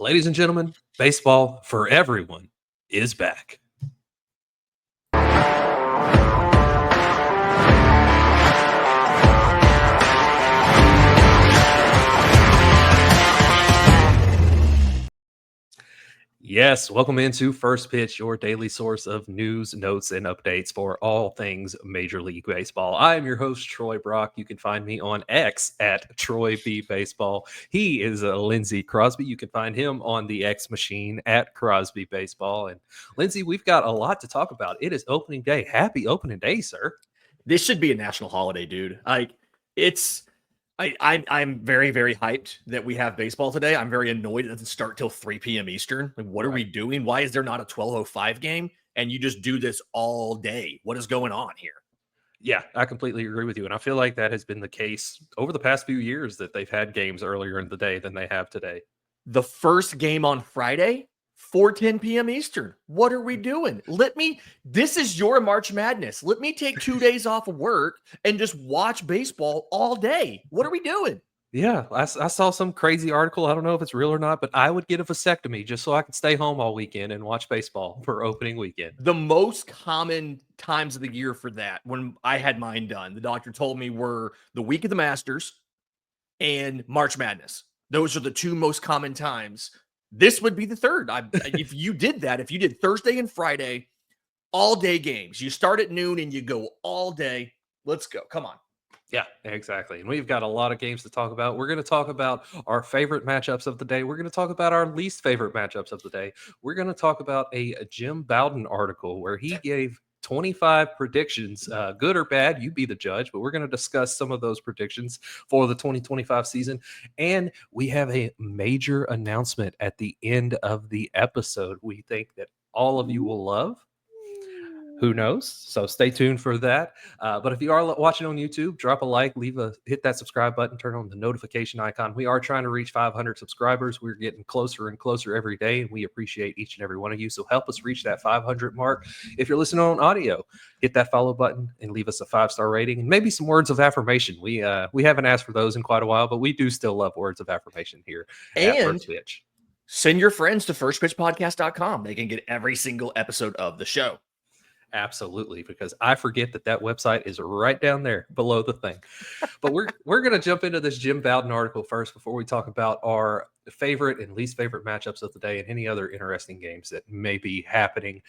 Ladies and gentlemen, baseball for everyone is back. Yes, welcome into First Pitch, your daily source of news, notes, and updates for all things Major League Baseball. I am your host, Troy Brock. You can find me on X at Troy B Baseball. He is Lindsay Crosby. You can find him on the X machine at Crosby Baseball. And Lindsay, we've got a lot to talk about. It is opening day. Happy opening day, sir. This should be a national holiday, dude. I'm very, very hyped that we have baseball today. I'm very annoyed it doesn't start till 3 p.m. Eastern. Like, what are we doing? Why is there not a 12:05 game? And you just do this all day. What is going on here? Yeah, I completely agree with you. And I feel like that has been the case over the past few years that they've had games earlier in the day than they have today. The first game on Friday, 4:10 p.m. Eastern. What are we doing? This is your March Madness. Let me take 2 days off of work and just watch baseball all day. What are we doing? Yeah, I saw some crazy article. I don't know if it's real or not, but I would get a vasectomy just so I could stay home all weekend and watch baseball for opening weekend. The most common times of the year for that, when I had mine done, the doctor told me, were the week of the Masters and March Madness. Those are the two most common times. This would be the third. If you did that, if you did Thursday and Friday, all day games, you start at noon and you go all day. Let's go. Come on. Yeah, exactly. And we've got a lot of games to talk about. We're going to talk about our favorite matchups of the day. We're going to talk about our least favorite matchups of the day. We're going to talk about a Jim Bowden article where he gave 25 predictions, good or bad. You be the judge, but we're going to discuss some of those predictions for the 2025 season. And we have a major announcement at the end of the episode we think that all of you will love. Who knows? So stay tuned for that. But if you are watching on YouTube, drop a like, hit that subscribe button, turn on the notification icon. We are trying to reach 500 subscribers. We're getting closer and closer every day, and we appreciate each and every one of you. So help us reach that 500 mark. If you're listening on audio, hit that follow button and leave us a 5-star rating and maybe some words of affirmation. We haven't asked for those in quite a while, but we do still love words of affirmation here at First Pitch. Send your friends to firstpitchpodcast.com. They can get every single episode of the show. Absolutely, because I forget that website is right down there below the thing. But we're going to jump into this Jim Bowden article first before we talk about our favorite and least favorite matchups of the day and any other interesting games that may be happening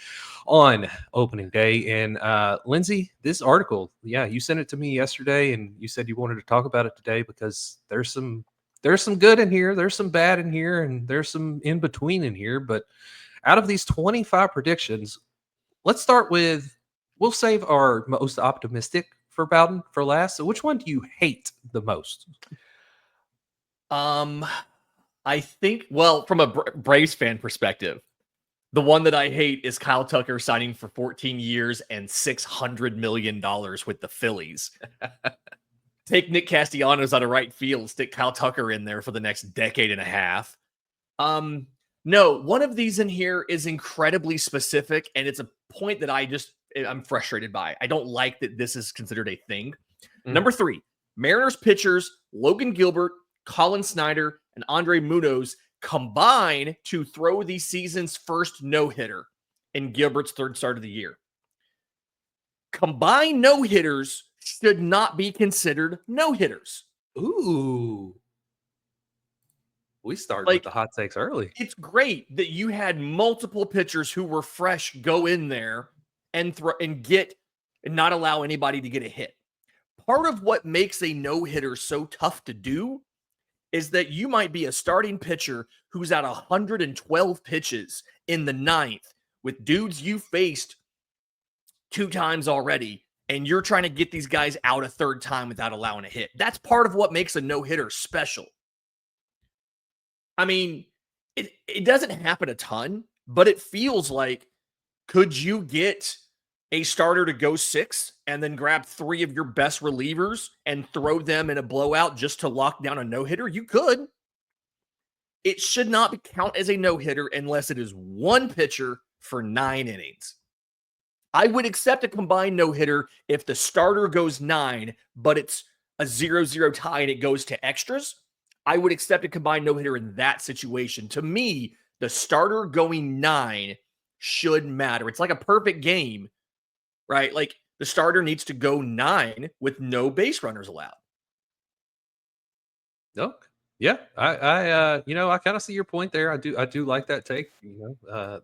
on opening day. And Lindsay, this article, you sent it to me yesterday, and you said you wanted to talk about it today because there's some good in here, there's some bad in here, and there's some in between in here. But out of these 25 predictions, let's start with, we'll save our most optimistic for Bowden for last. So which one do you hate the most? I think, well, from a Braves fan perspective, the one that I hate is Kyle Tucker signing for 14 years and $600 million with the Phillies. Take Nick Castellanos out of right field, stick Kyle Tucker in there for the next decade and a half. No, one of these in here is incredibly specific, and it's a point that I'm frustrated by. I don't like that this is considered a thing. Number 3, Mariners pitchers Logan Gilbert, Colin Snyder, and Andre Munoz combine to throw the season's first no-hitter in Gilbert's third start of the year. Combined no-hitters should not be considered no-hitters. Ooh. We started with the hot takes early. It's great that you had multiple pitchers who were fresh go in there and throw and not allow anybody to get a hit. Part of what makes a no-hitter so tough to do is that you might be a starting pitcher who's at 112 pitches in the 9th with dudes you faced 2 times already, and you're trying to get these guys out a third time without allowing a hit. That's part of what makes a no-hitter special. I mean, it doesn't happen a ton, but it feels like, could you get a starter to go 6 and then grab 3 of your best relievers and throw them in a blowout just to lock down a no-hitter? You could. It should not count as a no-hitter unless it is one pitcher for 9 innings. I would accept a combined no-hitter if the starter goes 9, but it's a 0-0 tie and it goes to extras. I would accept a combined no-hitter in that situation. To me, the starter going 9 should matter. It's like a perfect game, right? Like the starter needs to go 9 with no base runners allowed. No. Yeah, I kind of see your point there. I do like that take. That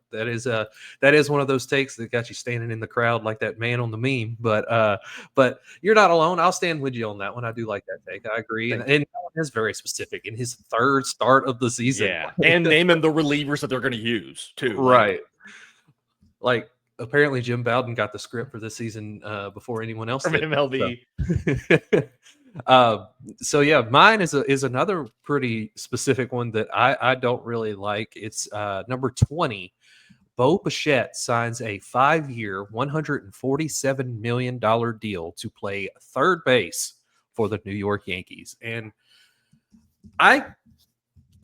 is one of those takes that got you standing in the crowd like that man on the meme. But you're not alone. I'll stand with you on that one. I do like that take. I agree, and Thank you. that one is very specific in his third start of the season. Yeah, and naming the relievers that they're going to use too. Right. Like apparently Jim Bowden got the script for this season before anyone else From did. MLB. So yeah, mine is another pretty specific one that I don't really like. It's number 20. Bo Bichette signs a 5-year, $147 million deal to play third base for the New York Yankees. And I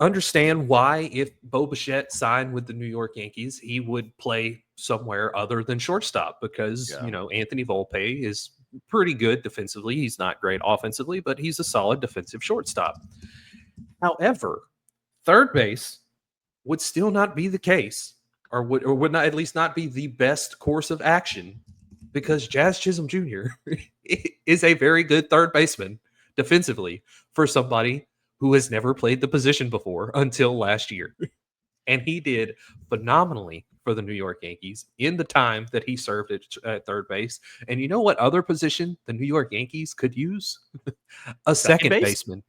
understand why, if Bo Bichette signed with the New York Yankees, he would play somewhere other than shortstop because, Anthony Volpe is pretty good defensively. He's not great offensively, but he's a solid defensive shortstop. However, third base would still not be the case, or would not, at least not be the best course of action, because Jazz Chisholm Jr. is a very good third baseman defensively for somebody who has never played the position before until last year. And he did phenomenally for the New York Yankees in the time that he served at third base. And you know what other position the New York Yankees could use? A second baseman.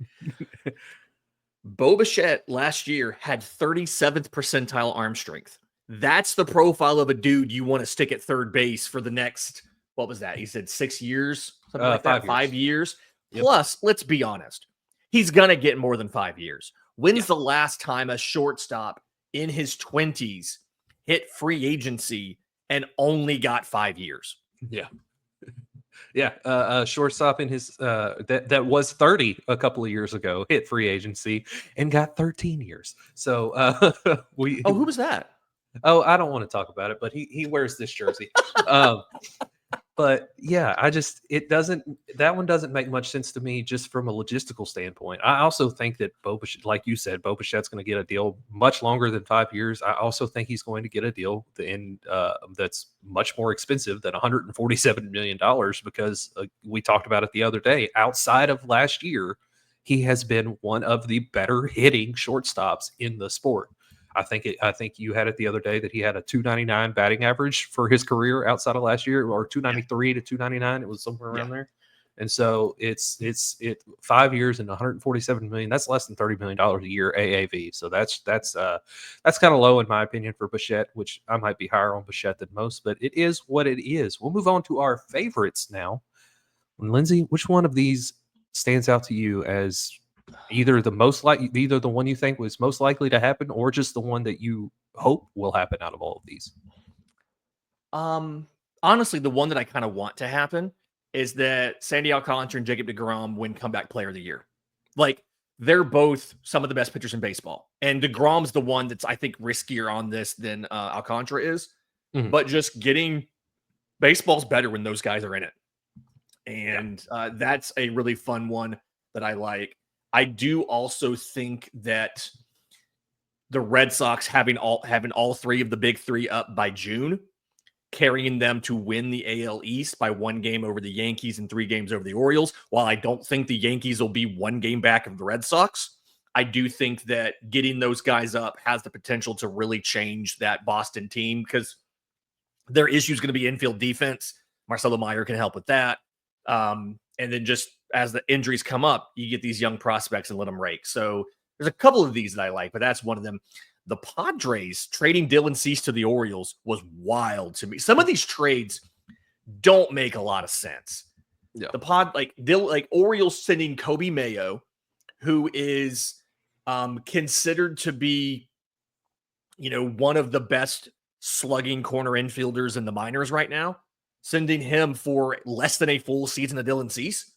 Bo Bichette last year had 37th percentile arm strength. That's the profile of a dude you want to stick at third base for the next, what was that? He said 6 years, something like that, 5 years. Yep. Plus, let's be honest, he's going to get more than 5 years. When's the last time a shortstop in his 20s hit free agency and only got 5 years? Yeah. Yeah, shortstop in his that was 30 a couple of years ago hit free agency and got 13 years. So who was that? Oh, I don't want to talk about it, but he wears this jersey. But yeah, that one doesn't make much sense to me just from a logistical standpoint. I also think that like you said, Bo Bichette's going to get a deal much longer than 5 years. I also think he's going to get a deal that's much more expensive than $147 million because we talked about it the other day. Outside of last year, he has been one of the better hitting shortstops in the sport. I think you had it the other day that he had a 299 batting average for his career outside of last year, or 293 to 299. It was somewhere around there. And so it's 5 years and 147 million. That's less than $30 million a year AAV. So that's kind of low in my opinion for Bichette, which I might be higher on Bichette than most, but it is what it is. We'll move on to our favorites now. And Lindsay, which one of these stands out to you as either the one you think was most likely to happen, or just the one that you hope will happen out of all of these? Honestly, the one that I kind of want to happen is that Sandy Alcantara and Jacob deGrom win comeback player of the year. Like, they're both some of the best pitchers in baseball, and deGrom's the one that's, I think, riskier on this than Alcantara is. Mm-hmm. But just baseball's better when those guys are in it, and that's a really fun one that I like. I do also think that the Red Sox having all three of the big three up by June, carrying them to win the AL East by 1 game over the Yankees and 3 games over the Orioles. While I don't think the Yankees will be 1 game back of the Red Sox, I do think that getting those guys up has the potential to really change that Boston team, because their issue is going to be infield defense. Marcelo Meyer can help with that. And then just as the injuries come up, you get these young prospects and let them rake. So there's a couple of these that I like, but that's one of them. The Padres trading Dylan Cease to the Orioles was wild to me. Some of these trades don't make a lot of sense. Yeah. Orioles sending Kobe Mayo, who is considered to be, one of the best slugging corner infielders in the minors right now, sending him for less than a full season of Dylan Cease.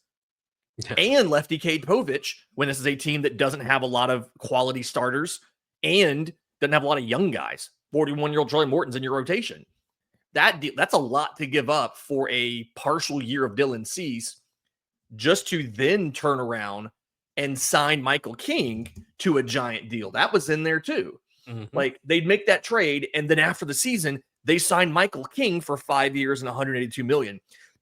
Yeah. And lefty Cade Povich, when this is a team that doesn't have a lot of quality starters and doesn't have a lot of young guys. 41-year-old Charlie Morton's in your rotation. That's a lot to give up for a partial year of Dylan Cease, just to then turn around and sign Michael King to a giant deal. That was in there too. Mhm. Like they'd make that trade, and then after the season, they signed Michael King for 5 years and 182 million.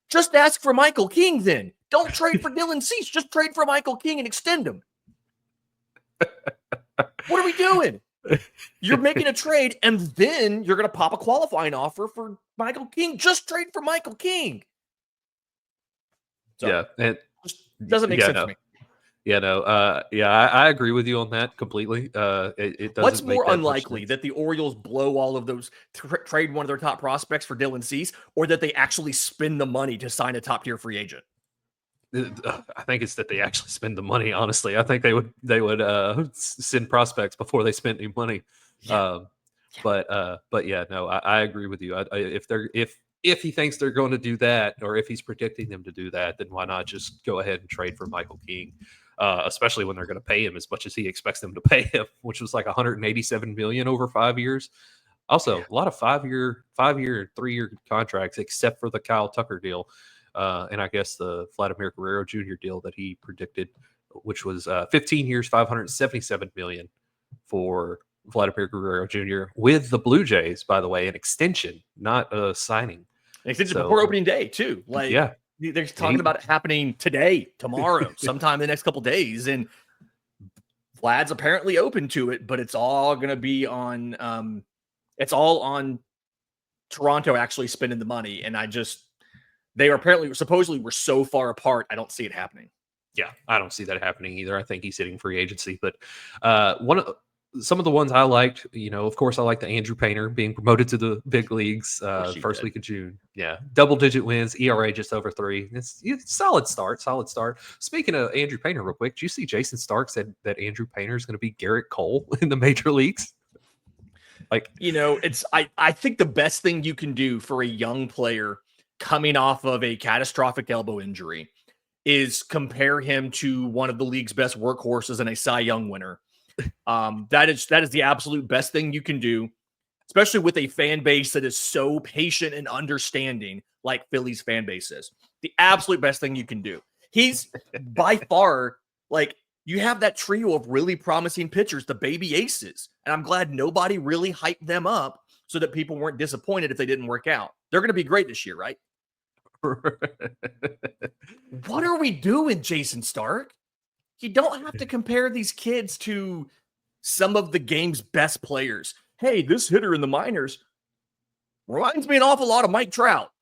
Just ask for Michael King then. Don't trade for Dylan Cease. Just trade for Michael King and extend him. What are we doing? You're making a trade, and then you're going to pop a qualifying offer for Michael King. Just trade for Michael King. So, Yeah, it just doesn't make sense to me. Yeah, no, I agree with you on that completely. It doesn't. What's make more that much unlikely, sense. that the Orioles blow all of those, trade one of their top prospects for Dylan Cease, or that they actually spend the money to sign a top tier free agent? I think it's that they actually spend the money. Honestly, I think they would send prospects before they spent any money. Yeah. But yeah, no, I agree with you. If he thinks they're going to do that, or if he's predicting them to do that, then why not just go ahead and trade for Michael King? Especially when they're going to pay him as much as he expects them to pay him, which was like 187 million over 5 years. Also, a lot of 5-year, 3-year contracts, except for the Kyle Tucker deal, and I guess the Vladimir Guerrero Jr. deal that he predicted, which was 15 years, 577 million for Vladimir Guerrero Jr. with the Blue Jays, by the way, an extension, not a signing. An extension before opening day too. Like, yeah, they're talking about it happening today, tomorrow, sometime in the next couple of days, and Vlad's apparently open to it, but it's all going to be on. It's all on Toronto actually spending the money, and they are supposedly were so far apart. I don't see it happening. Yeah, I don't see that happening either. I think he's hitting free agency, but some of the ones I liked, of course, I like the Andrew Painter being promoted to the big leagues first week of June. Yeah, double-digit wins, ERA just over 3. It's solid start. Speaking of Andrew Painter, real quick, did you see Jason Stark said that Andrew Painter is going to be Garrett Cole in the major leagues? Like, I think the best thing you can do for a young player coming off of a catastrophic elbow injury is compare him to one of the league's best workhorses and a Cy Young winner. That is the absolute best thing you can do, especially with a fan base that is so patient and understanding like Philly's fan base is. The absolute best thing you can do. He's by far, like, you have that trio of really promising pitchers, the baby aces, and I'm glad nobody really hyped them up so that people weren't disappointed if they didn't work out. They're going to be great this year, right? What are we doing, Jason Stark? You don't have to compare these kids to some of the game's best players. Hey, this hitter in the minors reminds me an awful lot of Mike Trout.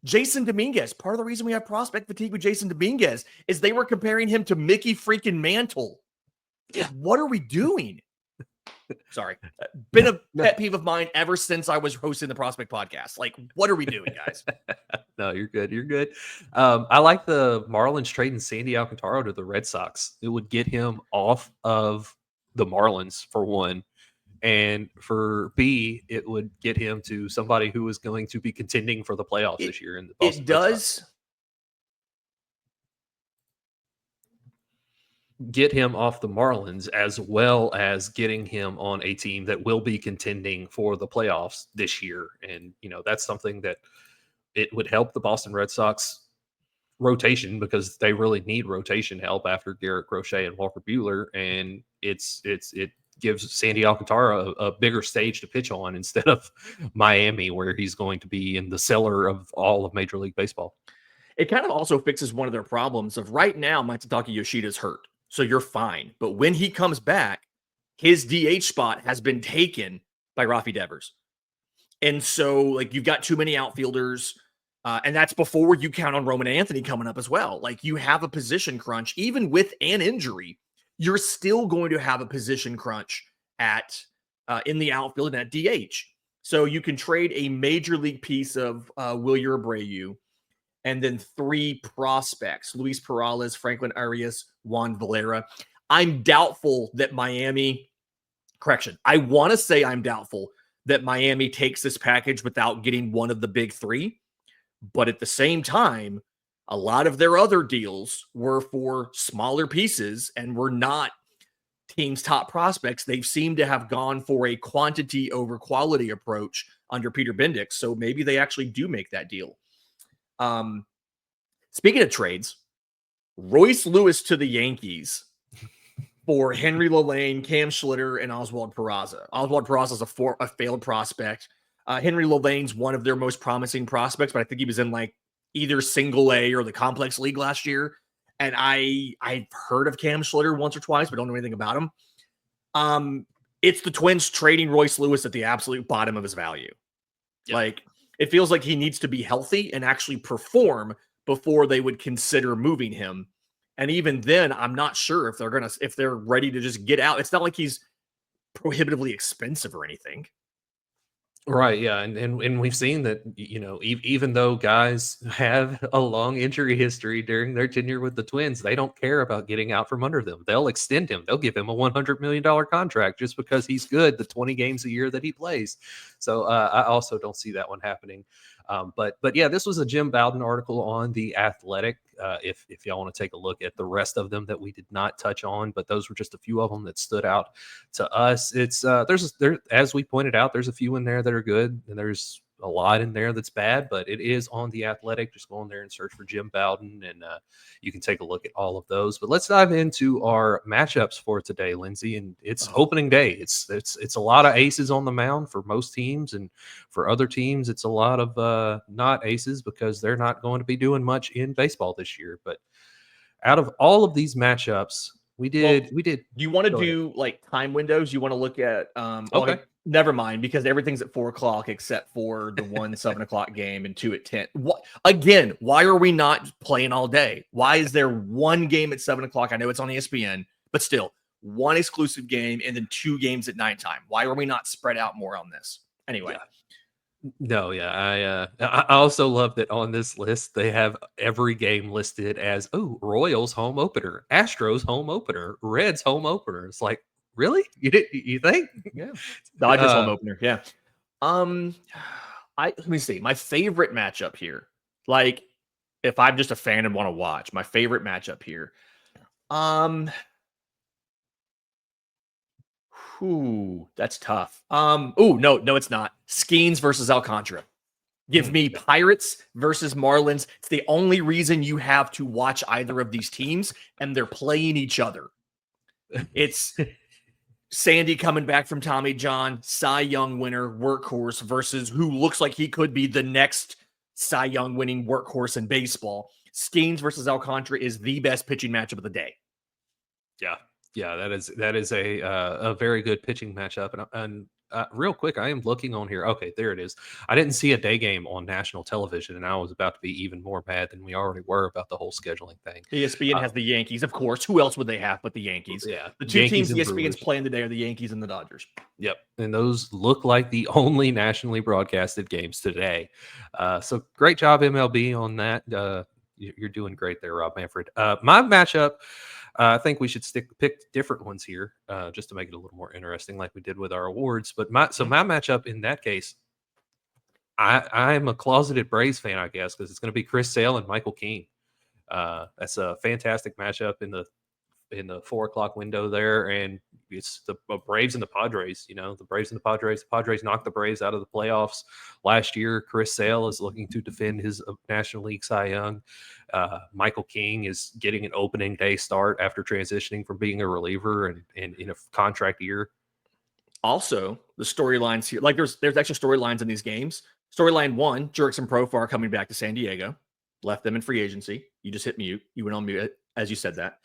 Jason Dominguez, part of the reason we have prospect fatigue with Jason Dominguez is they were comparing him to Mickey freaking Mantle. Yeah. What are we doing? Sorry. Been a pet peeve of mine ever since I was hosting the Prospect Podcast. Like, what are we doing, guys? No, you're good. You're good. I like the Marlins trading Sandy Alcantara to the Red Sox. It would get him off of the Marlins, for one. And for B, it would get him to somebody who is going to be contending for the playoffs this year in the Boston Red Sox. Get him off the Marlins, as well as getting him on a team that will be contending for the playoffs this year. And, that's something that it would help the Boston Red Sox rotation, because they really need rotation help after Garrett Crochet and Walker Buehler. And it gives Sandy Alcantara a bigger stage to pitch on instead of Miami, where he's going to be in the cellar of all of Major League Baseball. It kind of also fixes one of their problems of right now, Masataka Yoshida's hurt, so you're fine. But when he comes back, his DH spot has been taken by Rafi Devers. And so, like, you've got too many outfielders, and that's before you count on Roman Anthony coming up as well. Like, you have a position crunch. Even with an injury, you're still going to have a position crunch in the outfield and at DH. So you can trade a major league piece of Wilyer Abreu, and then 3 prospects: Luis Perales, Franklin Arias, Juan Valera. I'm doubtful that I want to say I'm doubtful that Miami takes this package without getting one of the big 3. But at the same time, a lot of their other deals were for smaller pieces and were not teams' top prospects. They've seemed to have gone for a quantity over quality approach under Peter Bendix. So maybe they actually do make that deal. Speaking of trades, Royce Lewis to the Yankees for Henry LaLanne, Cam Schlitter, and Oswald Peraza. Oswald Peraza is a failed prospect. Henry LaLanne's one of their most promising prospects, but I think he was in like either single A or the complex league last year. And I've heard of Cam Schlitter once or twice, but don't know anything about him. It's the Twins trading Royce Lewis at the absolute bottom of his value. Yeah. Like, it feels like he needs to be healthy and actually perform before they would consider moving him. And even then, I'm not sure if they're ready to just get out. It's not like he's prohibitively expensive or anything. Right, yeah, and we've seen that, you know, even though guys have a long injury history during their tenure with the Twins, they don't care about getting out from under them. They'll extend him. They'll give him a $100 million contract just because he's good the 20 games a year that he plays. So I also don't see that one happening. But yeah, this was a Jim Bowden article on The Athletic. If y'all want to take a look at the rest of them that we did not touch on, but those were just a few of them that stood out to us. It's there, as we pointed out, there's a few in there that are good, and there's a lot in there that's bad, but it is on The Athletic. Just go in there and search for Jim Bowden, and you can take a look at all of those. But let's dive into our matchups for today, Lindsay. And it's opening day. It's a lot of aces on the mound for most teams, and for other teams, it's a lot of not aces because they're not going to be doing much in baseball this year. But out of all of these matchups, we did. Do you want to do like time windows? You want to look at okay. Never mind, because everything's at 4:00 except for the 1 7:00 game and 2 at 10. Why are we not playing all day? Why is there one game at 7:00? I know it's on ESPN, but still one exclusive game and then 2 games at nighttime. Why are we not spread out more on this? Anyway. Yeah. No, yeah, I also love that on this list they have every game listed as Royals home opener, Astros home opener, Reds home opener. It's like, really? You think? Yeah, Dodgers home opener. Yeah. Let me see my favorite matchup here. Like, if I'm just a fan and want to watch, my favorite matchup here. That's tough. No, it's not. Skeens versus Alcantara. Give me Pirates versus Marlins. It's the only reason you have to watch either of these teams, and they're playing each other. It's Sandy coming back from Tommy John, Cy Young winner, workhorse, versus who looks like he could be the next Cy Young winning workhorse in baseball. Skeens versus Alcantara is the best pitching matchup of the day. Yeah, that is a very good pitching matchup. And real quick, I am looking on here. Okay, there it is. I didn't see a day game on national television, and I was about to be even more mad than we already were about the whole scheduling thing. ESPN has the Yankees, of course. Who else would they have but the Yankees? Yeah, the two Yankees teams ESPN's playing today are the Yankees and the Dodgers. Yep, and those look like the only nationally broadcasted games today. So great job, MLB, on that. You're doing great there, Rob Manfred. My matchup. I think we should pick different ones here, just to make it a little more interesting, like we did with our awards. But my matchup in that case, I'm a closeted Braves fan, I guess, because it's going to be Chris Sale and Michael King. That's a fantastic matchup in the 4:00 window there, and it's the Braves and the Padres. You know, the Braves and the Padres. The Padres knocked the Braves out of the playoffs last year. Chris Sale is looking to defend his National League Cy Young. Michael King is getting an opening day start after transitioning from being a reliever and in a contract year. Also, the storylines here, like there's extra storylines in these games. Storyline 1, Jerks and Profar coming back to San Diego, left them in free agency. You just hit mute. You went on mute as you said that.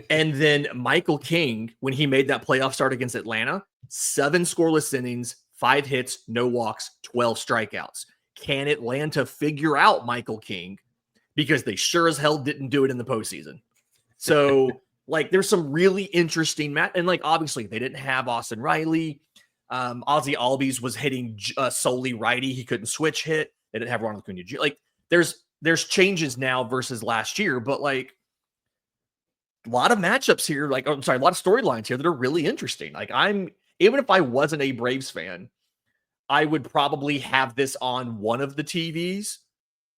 And then Michael King, when he made that playoff start against Atlanta, 7 scoreless innings, 5 hits, no walks, 12 strikeouts. Can Atlanta figure out Michael King? Because they sure as hell didn't do it in the postseason. So, like, there's some really interesting and like, obviously, they didn't have Austin Riley. Ozzie Albies was hitting solely righty. He couldn't switch hit. They didn't have Ronald Acuna. Like, there's changes now versus last year, but like, a lot of matchups here, a lot of storylines here that are really interesting. Like, even if I wasn't a Braves fan, I would probably have this on one of the TVs.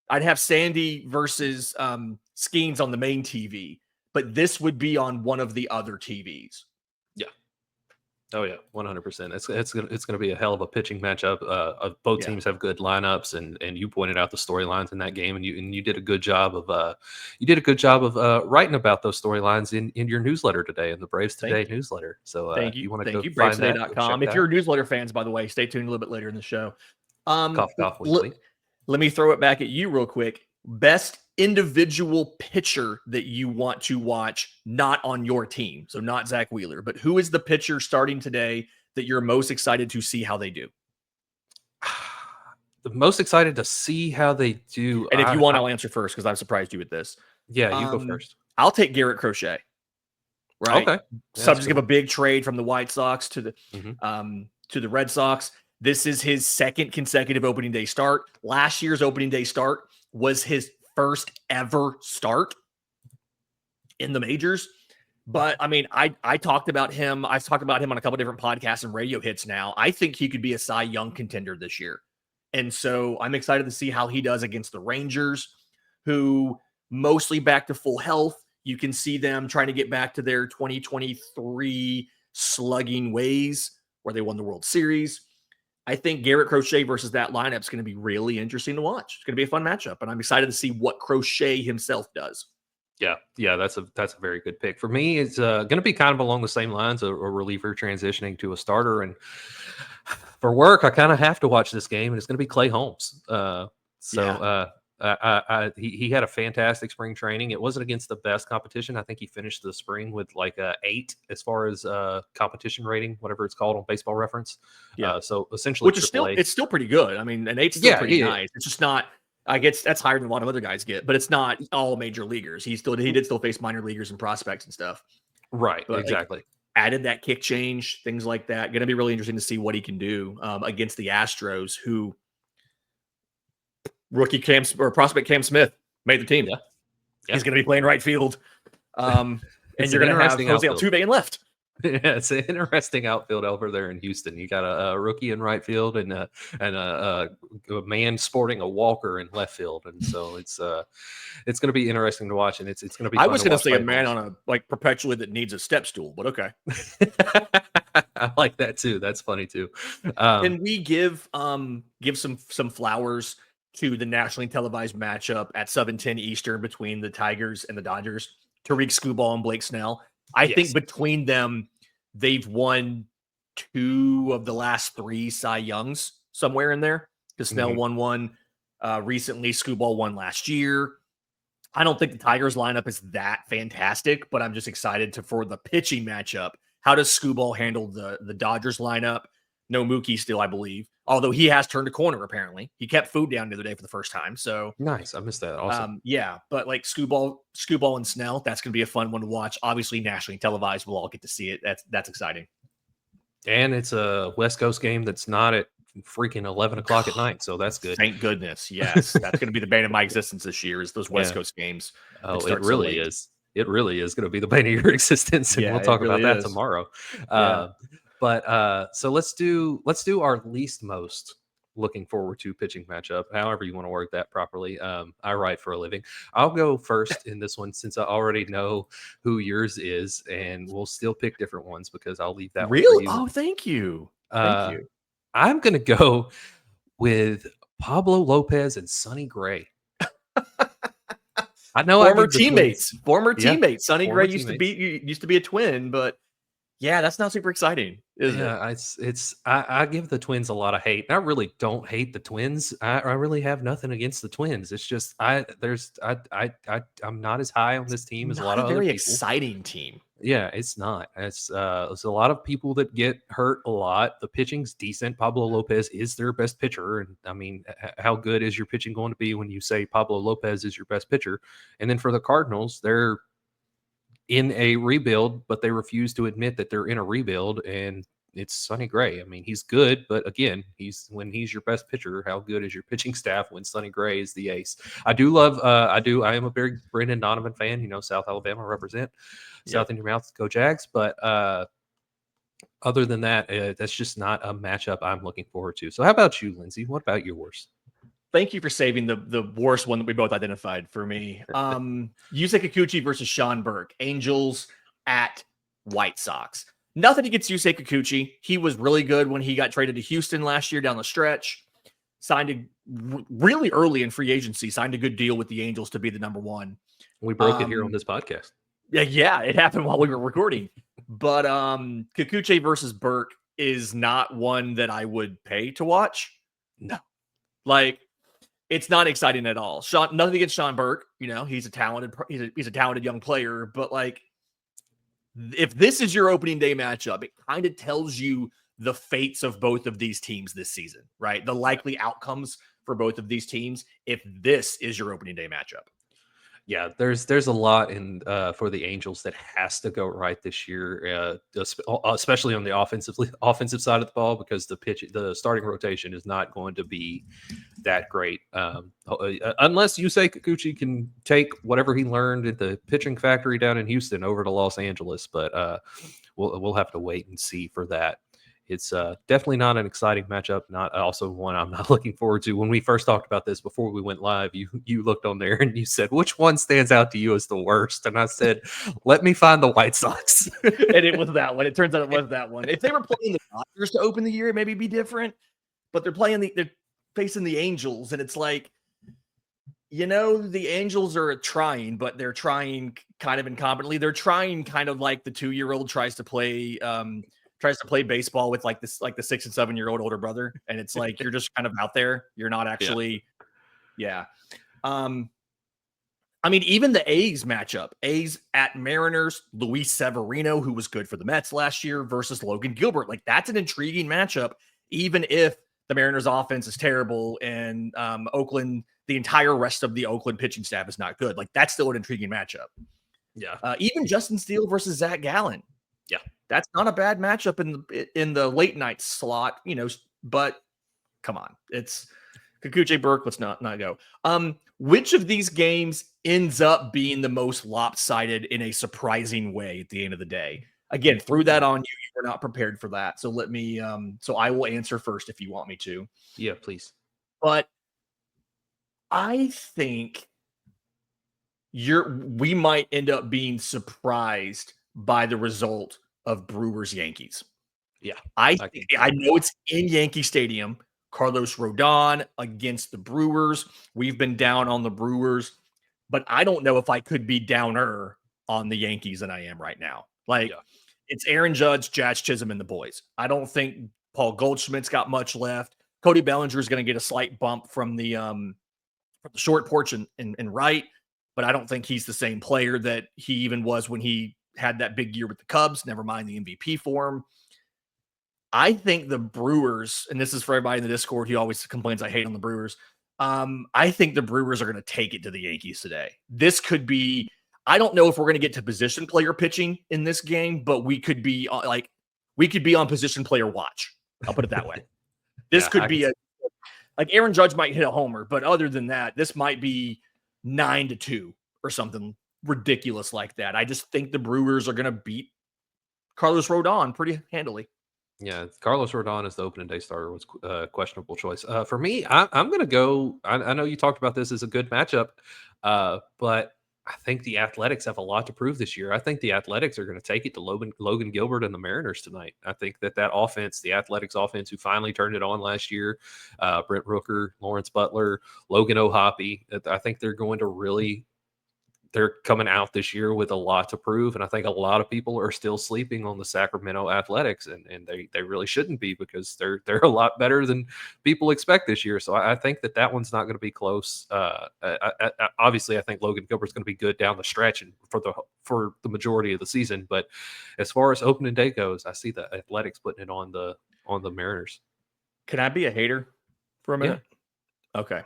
I'd have Sandy versus Skeens on the main TV, but this would be on one of the other TVs. Yeah. Oh yeah, 100%. It's gonna be a hell of a pitching matchup. Both Yeah. teams have good lineups, and you pointed out the storylines in that game, and you did a good job of writing about those storylines in your newsletter today, in the Braves Thank Today you. newsletter. So Thank if you. you want to Thank go you. find that, go check BravesToday.com. If that out. you're newsletter fans, by the way, stay tuned a little bit later in the show. Cough cough weekly. Let me throw it back at you real quick. Best individual pitcher that you want to watch, not on your team. So not Zach Wheeler, but who is the pitcher starting today that you're most excited to see how they do? The most excited to see how they do. And if you want, I'll answer first because I've surprised you with this. Yeah, you go first. I'll take Garrett Crochet. Right. Okay. Subject of a big trade from the White Sox to Mhm. the Red Sox. This is his second consecutive opening day start. Last year's opening day start was his first ever start in the majors. But I mean, I talked about him. I've talked about him on a couple different podcasts and radio hits now. I think he could be a Cy Young contender this year. And so I'm excited to see how he does against the Rangers, who mostly back to full health. You can see them trying to get back to their 2023 slugging ways where they won the World Series. I think Garrett Crochet versus that lineup is going to be really interesting to watch. It's going to be a fun matchup, and I'm excited to see what Crochet himself does. Yeah, that's a very good pick. For me, it's going to be kind of along the same lines, a reliever transitioning to a starter. And for work, I kind of have to watch this game, and it's going to be Clay Holmes. He had a fantastic spring training. It wasn't against the best competition. I think he finished the spring with like a 8 as far as competition rating, whatever it's called on Baseball Reference. Yeah. So essentially, which is still pretty good. I mean, an 8's still pretty nice. It's just not. I guess that's higher than a lot of other guys get, but it's not all major leaguers. He did still face minor leaguers and prospects and stuff. Right. But exactly. Added that kick change, things like that. Going to be really interesting to see what he can do against the Astros, who prospect Cam Smith made the team. Yeah. He's going to be playing right field. And you're going to have Jose Altuve in left. Yeah, it's an interesting outfield over there in Houston. You got a rookie in right field and a man sporting a walker in left field, and so it's going to be interesting to watch, and it's going to be. I was going to say a man on a perpetually that needs a step stool, but okay. I like that too. That's funny too. Can we give some flowers to the nationally televised matchup at 7:10 Eastern between the Tigers and the Dodgers? Tariq Skubal and Blake Snell. I think between them, they've won 2 of the last 3 Cy Youngs somewhere in there. Because Snell won one recently. Skubal won last year. I don't think the Tigers lineup is that fantastic, but I'm just excited for the pitching matchup. How does Skubal handle the Dodgers lineup? No Mookie still, I believe. Although he has turned a corner, apparently. He kept food down the other day for the first time. So nice. I missed that. Awesome. Yeah, but like Skubal and Snell, that's going to be a fun one to watch. Obviously, nationally televised. We'll all get to see it. That's exciting. And it's a West Coast game that's not at freaking 11 o'clock at night. So that's good. Thank goodness. Yes. That's going to be the bane of my existence this year is those West Coast games. Oh, it really is. It really is going to be the bane of your existence. And we'll talk about that tomorrow. So let's do our least most looking forward to pitching matchup, however you want to work that properly. I write for a living. I'll go first in this one since I already know who yours is, and we'll still pick different ones because I'll leave that really. One for you. Oh, thank you. Thank you. I'm gonna go with Pablo Lopez and Sonny Gray. I know former teammates. Sonny Gray used to be a Twin, but yeah, that's not super exciting, is it? I give the Twins a lot of hate. I really don't hate the Twins. I really have nothing against the Twins. It's just I'm not as high on this team as a lot of other people. Very exciting team. Yeah, it's not. It's there's a lot of people that get hurt a lot. The pitching's decent. Pablo Lopez is their best pitcher, and I mean, how good is your pitching going to be when you say Pablo Lopez is your best pitcher? And then for the Cardinals, they're in a rebuild, but they refuse to admit that they're in a rebuild, and it's Sonny Gray. I mean, he's good, but again, when he's your best pitcher, how good is your pitching staff when Sonny Gray is the ace? I am a big Brendan Donovan fan, South Alabama represent. South in your mouth, go Jags. But other than that, that's just not a matchup I'm looking forward to. So how about you, Lindsay? What about yours? Thank you for saving the worst one that we both identified for me. Yusei Kikuchi versus Sean Burke. Angels at White Sox. Nothing against Yusei Kikuchi. He was really good when he got traded to Houston last year down the stretch. Signed really early in free agency, signed a good deal with the Angels to be the number one. We broke it here on this podcast. Yeah, it happened while we were recording. But Kikuchi versus Burke is not one that I would pay to watch. No. Like, it's not exciting at all. Nothing against Sean Burke. He's a talented young player, but like, if this is your opening day matchup, it kind of tells you the fates of both of these teams this season, right? The likely outcomes for both of these teams if this is your opening day matchup. Yeah, there's a lot in for the Angels that has to go right this year, especially on the offensive side of the ball, because the starting rotation is not going to be that great unless Yusei Kikuchi can take whatever he learned at the pitching factory down in Houston over to Los Angeles. But we'll have to wait and see for that. It's definitely not an exciting matchup, not also one I'm not looking forward to. When we first talked about this before we went live, you looked on there and you said, which one stands out to you as the worst? And I said, let me find the White Sox. And it was that one. It turns out it was that one. If they were playing the Dodgers to open the year, it maybe be different. But they're facing the Angels, and it's like, the Angels are trying, but they're trying kind of incompetently. They're trying kind of like the 2-year-old tries to play baseball with like the 6 and 7-year-old older brother. And it's like, you're just kind of out there. You're not actually. Yeah. I mean, even the A's matchup, A's at Mariners, Luis Severino, who was good for the Mets last year, versus Logan Gilbert. Like, that's an intriguing matchup, even if the Mariners offense is terrible and Oakland, the entire rest of the Oakland pitching staff is not good. Like, that's still an intriguing matchup. Yeah. Even Justin Steele versus Zach Gallen. Yeah. That's not a bad matchup in the late night slot, but come on. It's Kikuchi Burke. Let's not go. Which of these games ends up being the most lopsided in a surprising way at the end of the day? Again, threw that on you. You were not prepared for that. So let me, so I will answer first if you want me to. Yeah, please. But I think we might end up being surprised by the result of Brewers Yankees. Yeah. I know it's in Yankee Stadium. Carlos Rodon against the Brewers. We've been down on the Brewers, but I don't know if I could be downer on the Yankees than I am right now. Like, it's Aaron Judge, Jazz Chisholm, and the boys. I don't think Paul Goldschmidt's got much left. Cody Bellinger is going to get a slight bump from the short porch and right, but I don't think he's the same player that he even was when he had that big year with the Cubs, never mind the MVP form. I think the Brewers, and this is for everybody in the Discord who always complains I hate on the Brewers. I think the Brewers are going to take it to the Yankees today. This could be, I don't know if we're going to get to position player pitching in this game, but we could be on position player watch. I'll put it that way. This could be like Aaron Judge might hit a homer, but other than that, this might be 9-2 or something ridiculous like that. I just think the Brewers are going to beat Carlos Rodon pretty handily. Yeah, Carlos Rodon as the opening day starter was a questionable choice. For me, I'm going to go. I know you talked about this as a good matchup, but I think the Athletics have a lot to prove this year. I think the Athletics are going to take it to Logan Gilbert and the Mariners tonight. I think that offense, the Athletics offense, who finally turned it on last year, Brent Rooker, Lawrence Butler, Logan O'Hoppe, I think they're going to really. They're coming out this year with a lot to prove, and I think a lot of people are still sleeping on the Sacramento Athletics, and they really shouldn't be, because they're a lot better than people expect this year. So I think that one's not going to be close. Obviously, I think Logan Gilbert's going to be good down the stretch and for the majority of the season. But as far as opening day goes, I see the Athletics putting it on the Mariners. Can I be a hater for a minute? Yeah. Okay.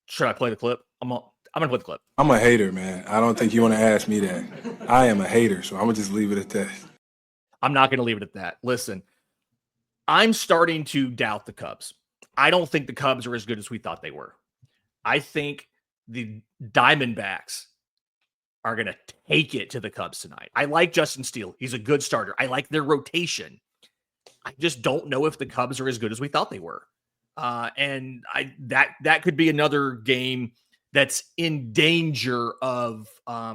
Should I play the clip? I'm going to play the clip. I'm a hater, man. I don't think you want to ask me that. I am a hater, so I'm going to just leave it at that. I'm not going to leave it at that. Listen, I'm starting to doubt the Cubs. I don't think the Cubs are as good as we thought they were. I think the Diamondbacks are going to take it to the Cubs tonight. I like Justin Steele. He's a good starter. I like their rotation. I just don't know if the Cubs are as good as we thought they were. And that could be another game that's in danger of a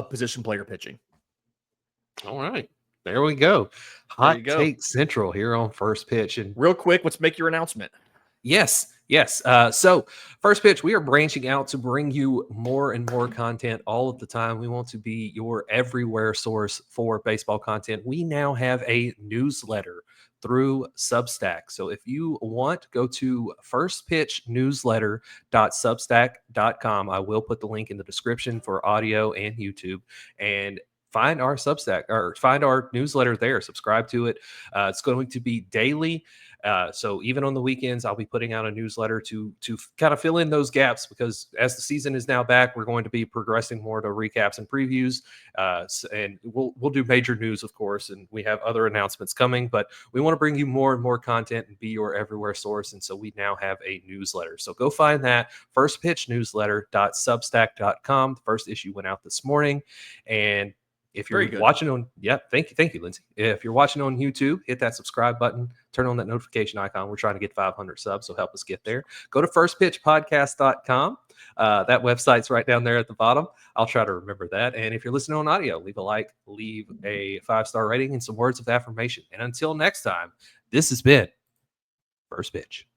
position player pitching. All right. There we go. There Hot you go. Take Central here on First Pitch. And Real quick, let's make your announcement. yes. So First Pitch, we are branching out to bring you more and more content all of the time. We want to be your everywhere source for baseball content. We now have a newsletter through Substack. So if you want, go to firstpitchnewsletter.substack.com. I will put the link in the description for audio and YouTube, and find our Substack or find our newsletter there. Subscribe to it. It's going to be daily. So even on the weekends, I'll be putting out a newsletter to kind of fill in those gaps, because as the season is now back, we're going to be progressing more to recaps and previews, and we'll do major news, of course, and we have other announcements coming. But we want to bring you more and more content and be your everywhere source, and so we now have a newsletter. So go find that, firstpitchnewsletter.substack.com. The first issue went out this morning, and if you're watching on, thank you, Lindsay. If you're watching on YouTube, hit that subscribe button, turn on that notification icon. We're trying to get 500 subs, so help us get there. Go to firstpitchpodcast.com. That website's right down there at the bottom. I'll try to remember that. And if you're listening on audio, leave a like, leave a 5-star rating, and some words of affirmation. And until next time, this has been First Pitch.